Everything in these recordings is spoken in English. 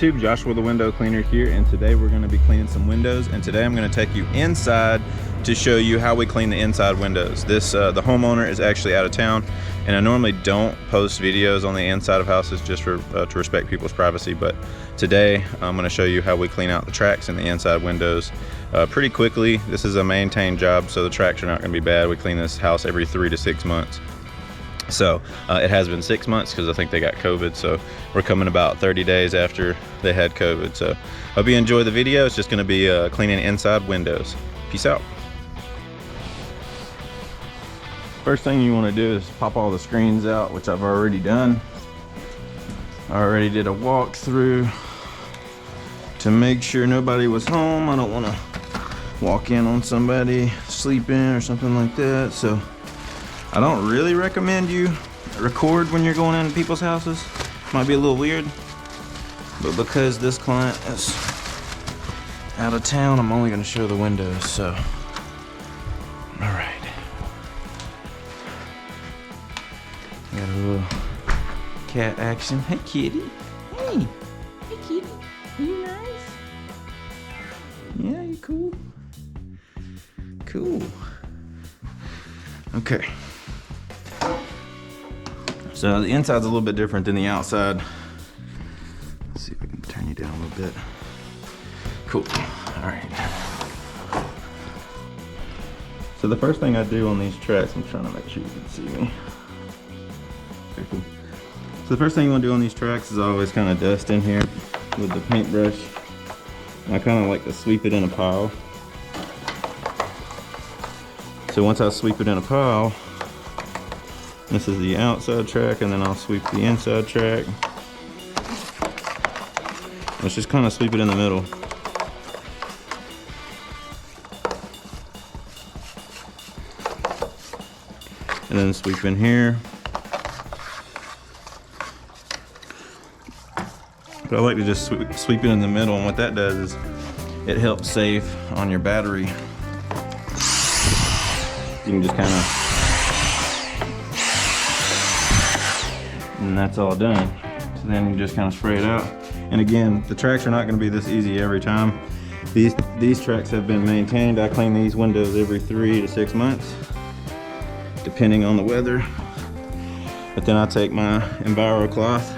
YouTube, Joshua the window cleaner here, and today we're going to be cleaning some windows, and today I'm going to take you inside to show you how we clean the inside windows. This the homeowner is actually out of town, and I normally don't post videos on the inside of houses just for to respect people's privacy, but today I'm going to show you how we clean out the tracks in the inside windows pretty quickly. This is a maintained job, so the tracks are not going to be bad. We clean this house every 3 to 6 months. So it has been 6 months because I think they got COVID, so we're coming about 30 days after they had COVID. So hope you enjoy the video. It's just going to be cleaning inside windows. Peace out. First thing you want to do is pop all the screens out, which I've already done. I already did a walkthrough to make sure nobody was home. I don't want to walk in on somebody sleeping or something like that, so I don't really recommend you record when you're going into people's houses. Might be a little weird, but because this client is out of town, I'm only going to show the windows, so. All right. Got a little cat action. Hey, kitty. Hey. Hey, kitty. You nice? Yeah, you cool? Cool. Okay. So the inside's a little bit different than the outside. Let's see if I can turn you down a little bit. Cool. All right. So the first thing I do on these tracks, I'm trying to make sure you can see me. Okay, cool. So the first thing you want to do on these tracks is always kind of dust in here with the paintbrush. I kind of like to sweep it in a pile. So once I sweep it in a pile, this is the outside track, and then I'll sweep the inside track. Let's just kind of sweep it in the middle. And then sweep in here. But I like to just sweep it in the middle, and what that does is it helps save on your battery. You can just kind of, and that's all done. So then you just kind of spray it out. And again, the tracks are not going to be this easy every time. These tracks have been maintained. I clean these windows every 3 to 6 months, depending on the weather. But then I take my Enviro cloth.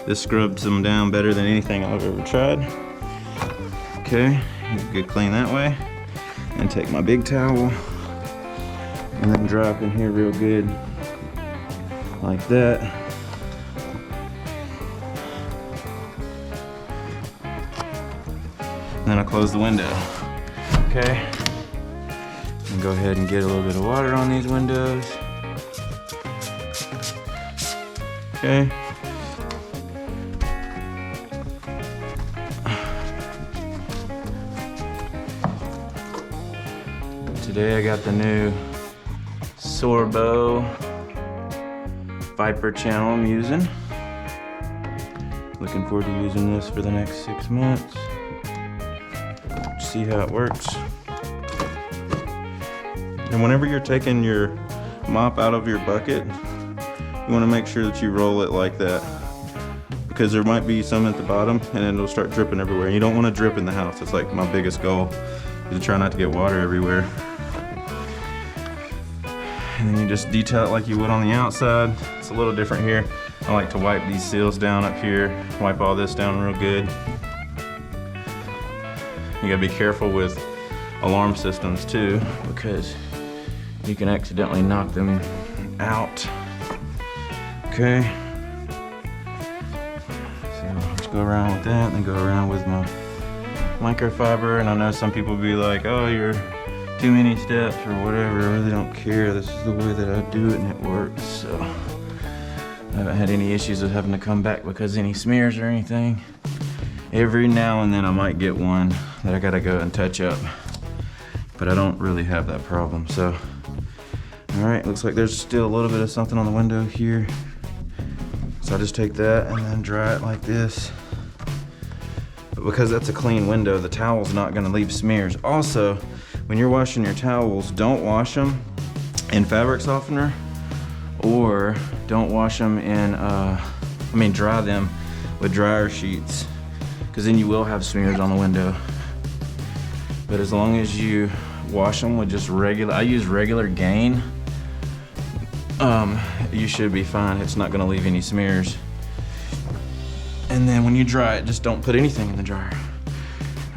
This scrubs them down better than anything I've ever tried. Okay, get clean that way. And take my big towel and then drop in here real good, like that. And then I close the window. Okay. And go ahead and get a little bit of water on these windows. Okay. Today I got the new Sorbo Viper channel I'm using. Looking forward to using this for the next 6 months. See how it works. And whenever you're taking your mop out of your bucket, you want to make sure that you roll it like that, because there might be some at the bottom and then it'll start dripping everywhere. You don't want to drip in the house. It's like my biggest goal is to try not to get water everywhere. And then you just detail it like you would on the outside. It's a little different here. I like to wipe these seals down up here, wipe all this down real good. You gotta be careful with alarm systems too, because you can accidentally knock them out. Okay. So let's go around with that, and then go around with my microfiber. And I know some people be like, oh, you're too many steps or whatever. I really don't care. This is the way that I do it, and it works. So I haven't had any issues with having to come back because of any smears or anything. Every now and then I might get one that I gotta go and touch up, but I don't really have that problem. So all right, looks like there's still a little bit of something on the window here. So I just take that and then dry it like this. But because that's a clean window, the towel's not gonna leave smears. Also, when you're washing your towels, don't wash them in fabric softener, or don't wash them in, dry them with dryer sheets. because then you will have smears on the window. But as long as you wash them with just regular, I use regular Gain, you should be fine. It's not gonna leave any smears. And then when you dry it, just don't put anything in the dryer.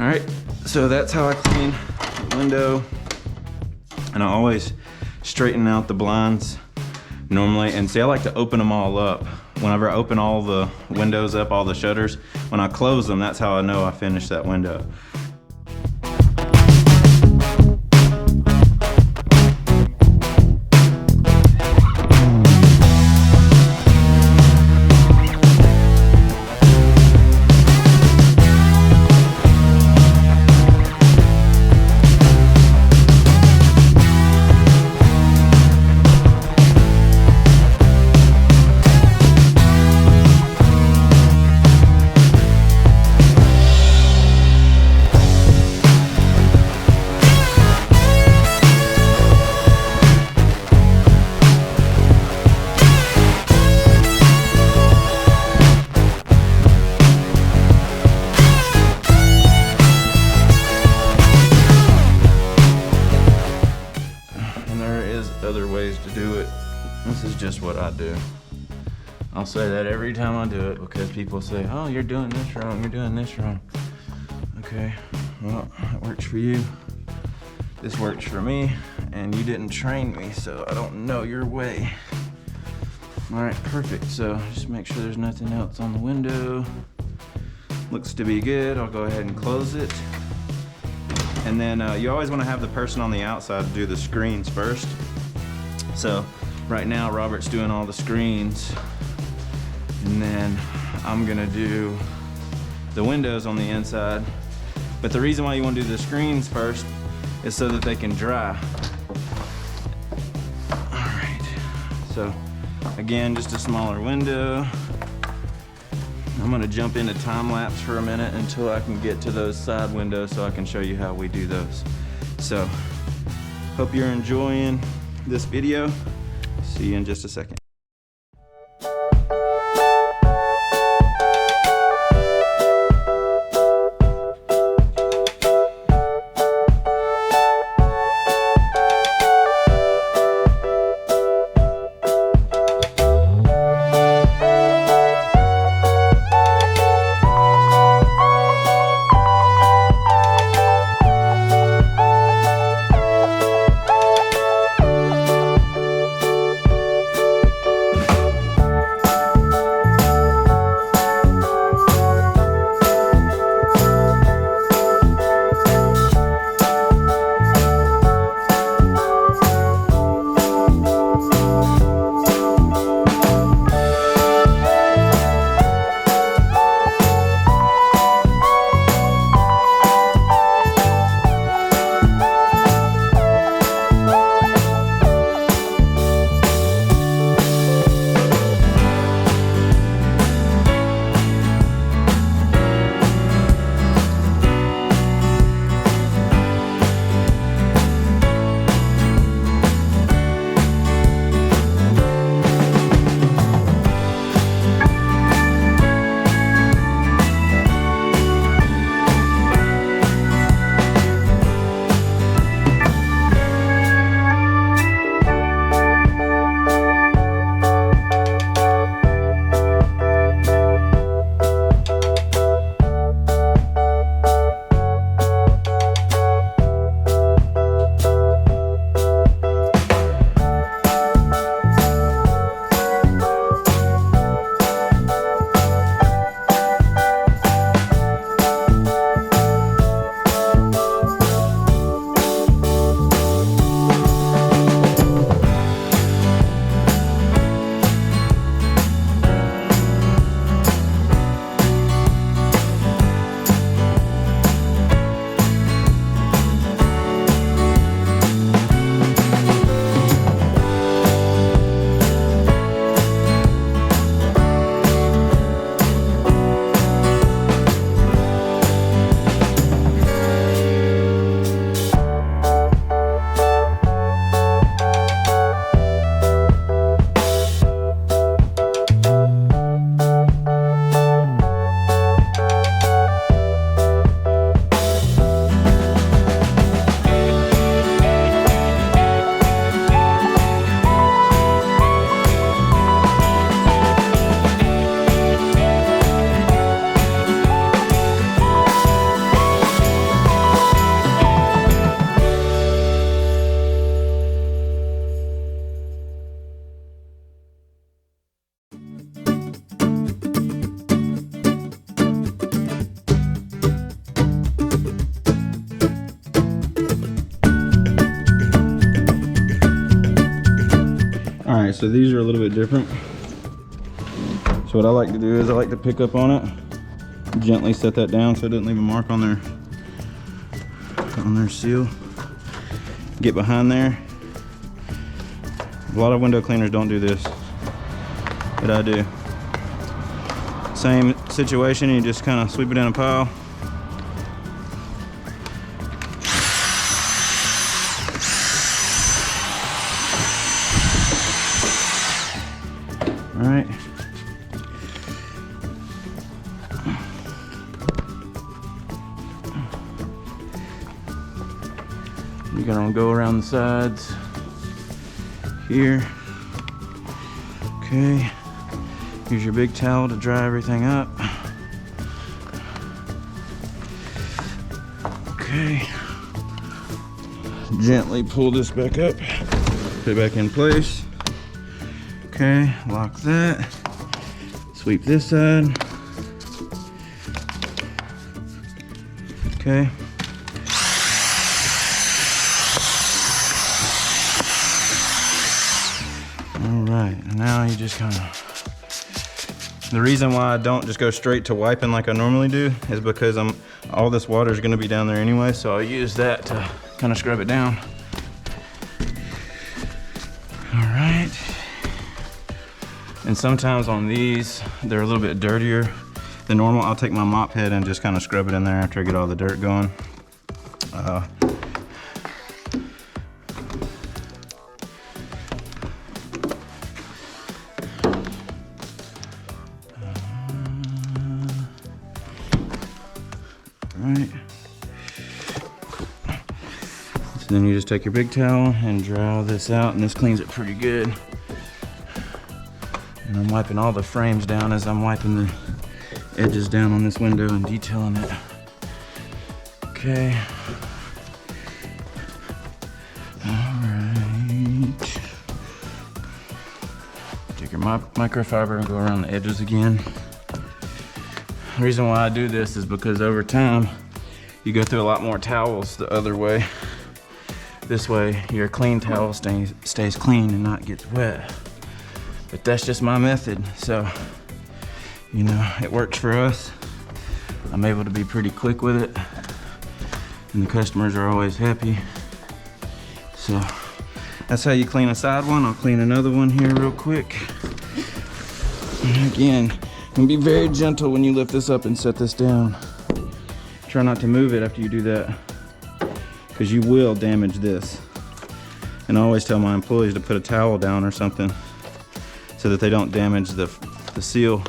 All right, so that's how I clean the window. And I always straighten out the blinds normally. And see, I like to open them all up. Whenever I open all the windows up, all the shutters, when I close them, that's how I know I finished that window. Other ways to do it. This is just what I do. I'll say that every time I do it because people say, oh, you're doing this wrong, you're doing this wrong. Okay, well, it works for you. This works for me, and you didn't train me, so I don't know your way. All right, perfect. So just make sure there's nothing else on the window. Looks to be good. I'll go ahead and close it. And then you always want to have the person on the outside do the screens first. So right now Robert's doing all the screens, and then I'm gonna do the windows on the inside. But the reason why you want to do the screens first is so that they can dry. All right, so again, just a smaller window. I'm gonna jump into time lapse for a minute until I can get to those side windows so I can show you how we do those. So hope you're enjoying this video. See you in just a second. right, so these are a little bit different. So what I like to do is I like to pick up on it, gently set that down so it doesn't leave a mark on their seal. Get behind there. A lot of window cleaners don't do this, but I do. Same situation, you just kind of sweep it in a pile. All right. You're gonna go around the sides here. Okay. Use your big towel to dry everything up. Okay. Gently pull this back up. Put it back in place. Okay, lock that. Sweep this side. Okay. All right, now you just kind of, the reason why I don't just go straight to wiping like I normally do is because all this water is gonna be down there anyway, so I'll use that to kind of scrub it down. All right. And sometimes on these, they're a little bit dirtier than normal. I'll take my mop head and just kind of scrub it in there after I get all the dirt going. Right. So then you just take your big towel and dry all this out, and this cleans it pretty good. And I'm wiping all the frames down as I'm wiping the edges down on this window and detailing it. Okay. All right. Take your microfiber and go around the edges again. The reason why I do this is because over time, you go through a lot more towels the other way. This way, your clean towel stays clean and not gets wet. But that's just my method, so, you know, it works for us. I'm able to be pretty quick with it, and the customers are always happy. So, that's how you clean a side one. I'll clean another one here real quick. And again, and be very gentle when you lift this up and set this down. Try not to move it after you do that, because you will damage this. And I always tell my employees to put a towel down or something so that they don't damage the seal.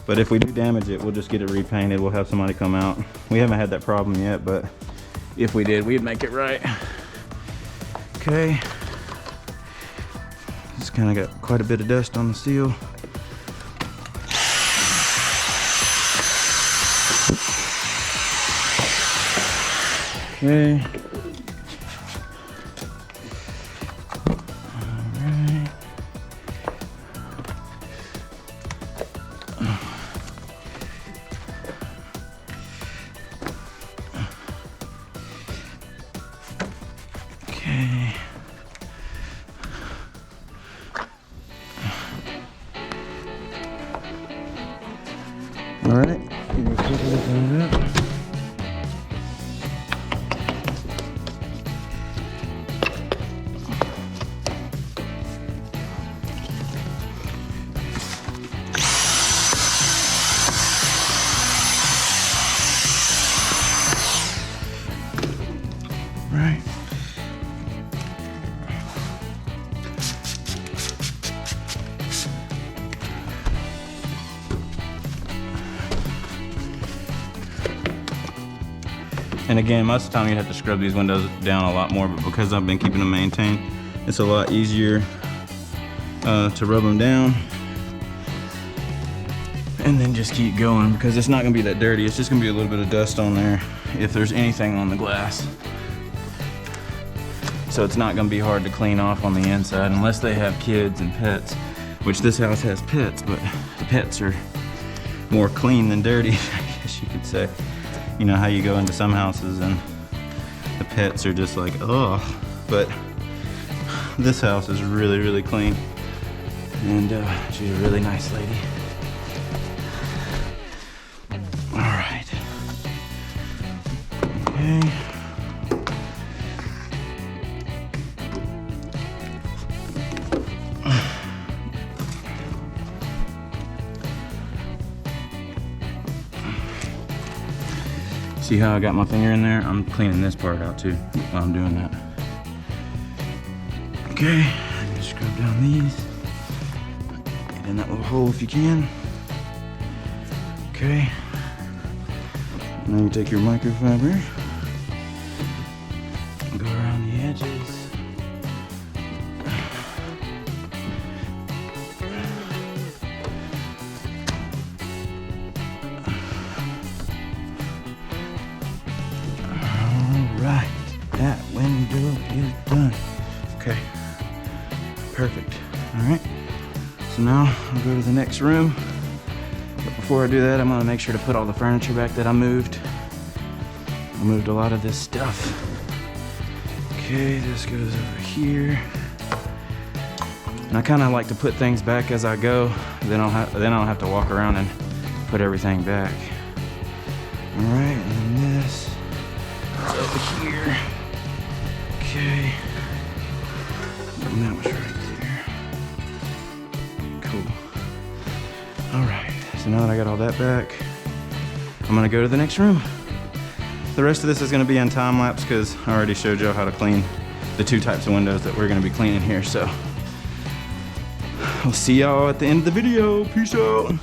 But if we do damage it, we'll just get it repainted. We'll have somebody come out. We haven't had that problem yet, but if we did, we'd make it right. Okay. Just kind of got quite a bit of dust on the seal. Okay. Okay. All right. Give it a quick look on that. Right. And again, most of the time you have to scrub these windows down a lot more, but because I've been keeping them maintained, it's a lot easier to rub them down. And then just keep going, because it's not gonna be that dirty. It's just gonna be a little bit of dust on there if there's anything on the glass. So it's not gonna be hard to clean off on the inside unless they have kids and pets, which this house has pets, but the pets are more clean than dirty, I guess you could say. You know how you go into some houses and the pets are just like, ugh. But this house is really, really clean. And she's a really nice lady. All right. Okay. See how I got my finger in there? I'm cleaning this part out too while I'm doing that. Okay, just scrub down these. Get in that little hole if you can. Okay. Now you take your microfiber, go around the edges. Alright, that window is done. Okay, perfect. Alright, so now I'll go to the next room. But before I do that, I'm gonna make sure to put all the furniture back that I moved. I moved a lot of this stuff. Okay, this goes over here. And I kind of like to put things back as I go. Then I don't have to walk around and put everything back. All right, and then this is over here. Okay, and that was right there. Cool. All right, so now that I got all that back, I'm gonna go to the next room. The rest of this is gonna be in time lapse because I already showed y'all how to clean the 2 types of windows that we're gonna be cleaning here. So I'll see y'all at the end of the video. Peace out.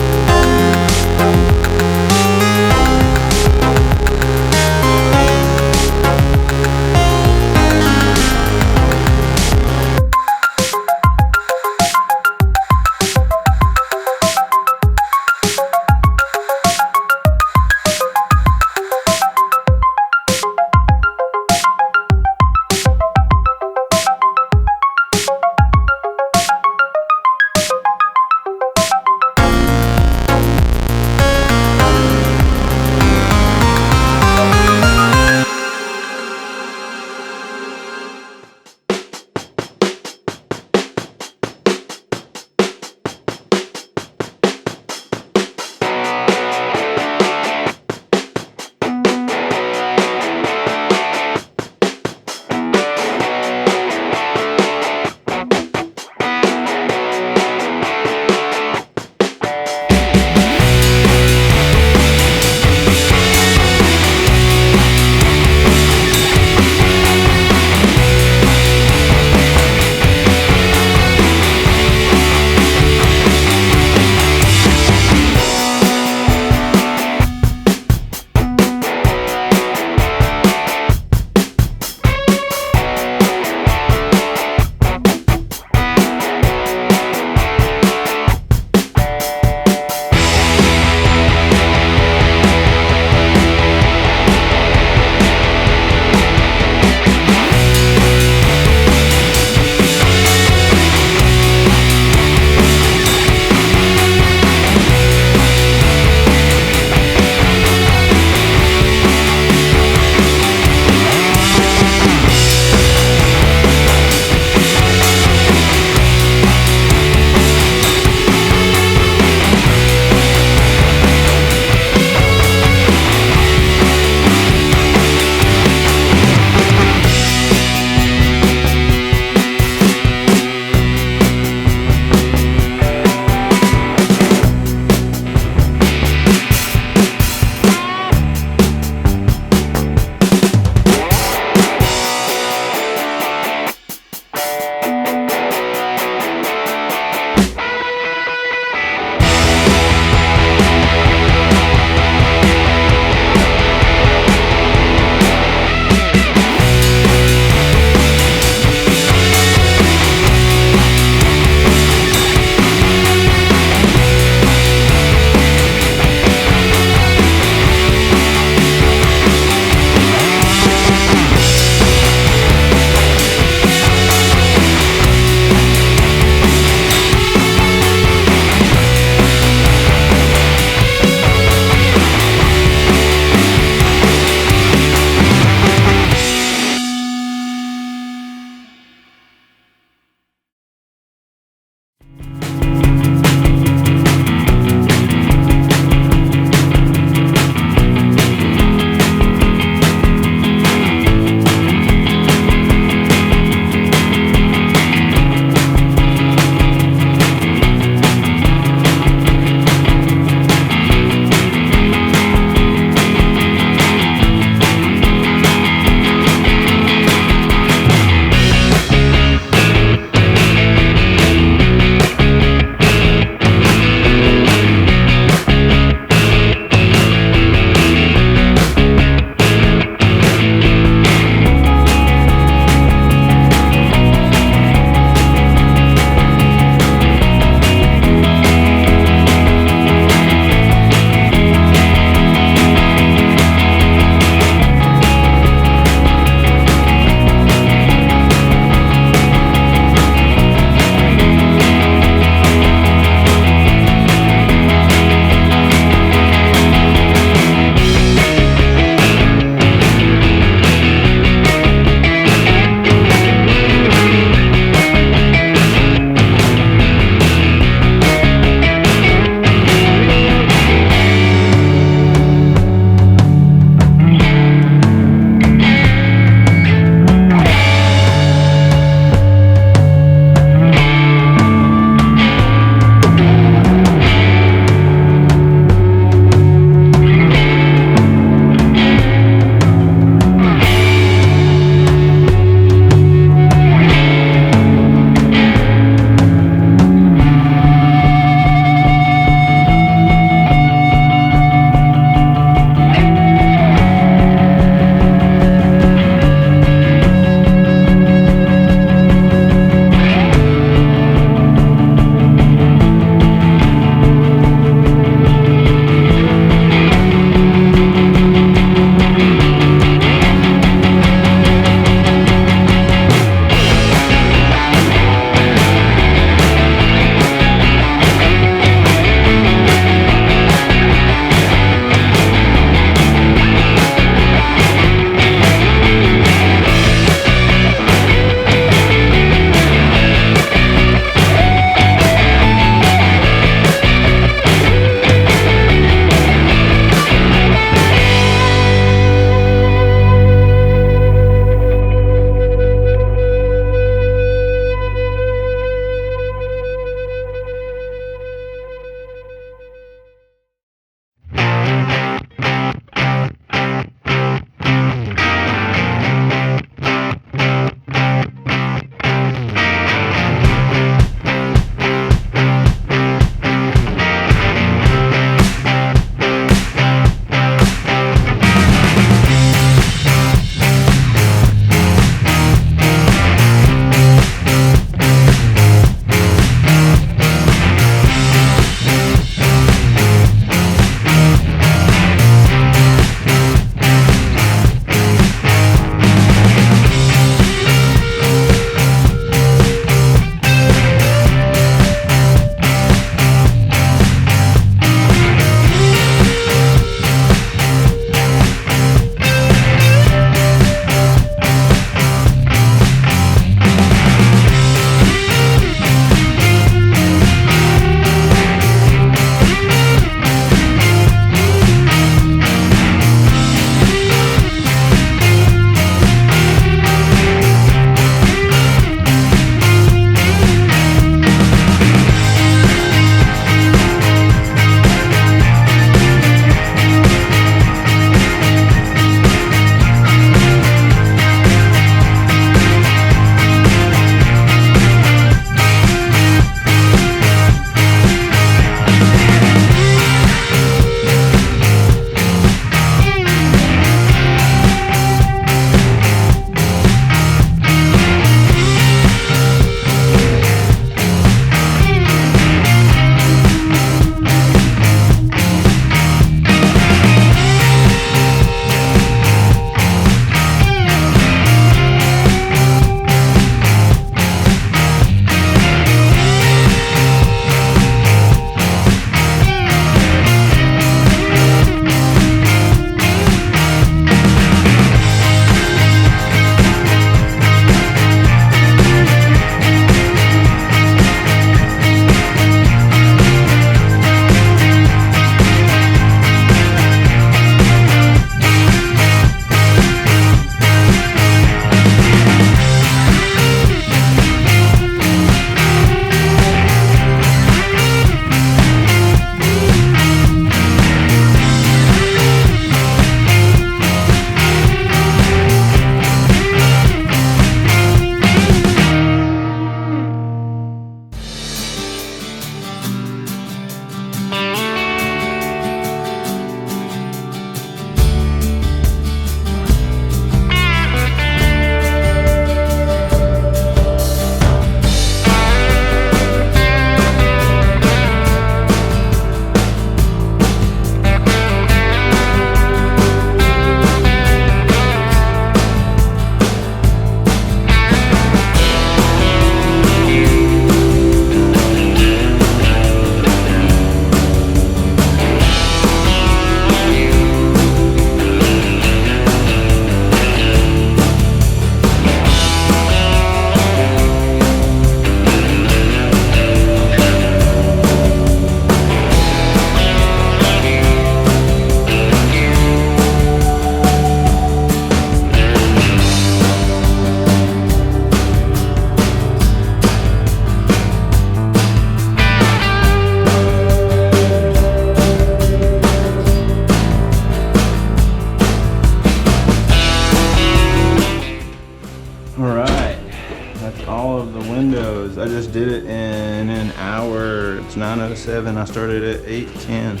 just did it in an hour. It's 9:07. I started at 8:10.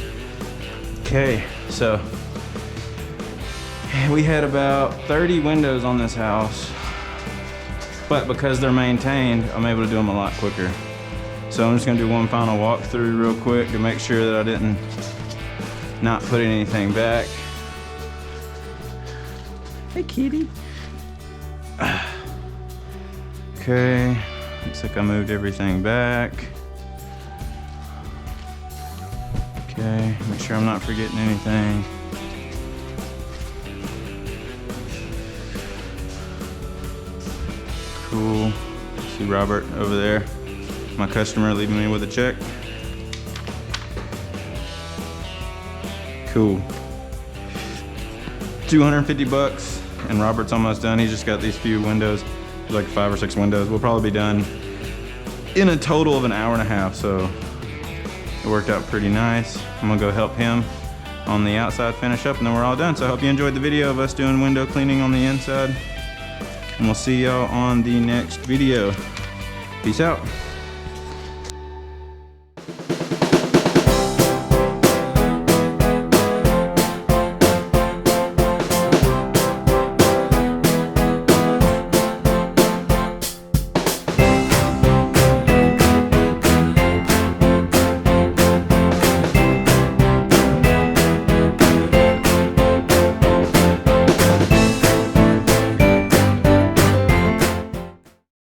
Okay, so we had about 30 windows on this house, but because they're maintained, I'm able to do them a lot quicker. So I'm just gonna do one final walkthrough real quick to make sure that I didn't not put anything back. Hey, kitty. Okay, looks like I moved everything back. Okay, make sure I'm not forgetting anything. Cool. See Robert over there, my customer, leaving me with a check. Cool. 250 bucks, and Robert's almost done. He's just got these few windows, like 5 or 6 windows. We'll probably be done in a total of an hour and a half, so it worked out pretty nice. I'm gonna go help him on the outside finish up, and then we're all done. So I hope you enjoyed the video of us doing window cleaning on the inside, and we'll see y'all on the next video. Peace out.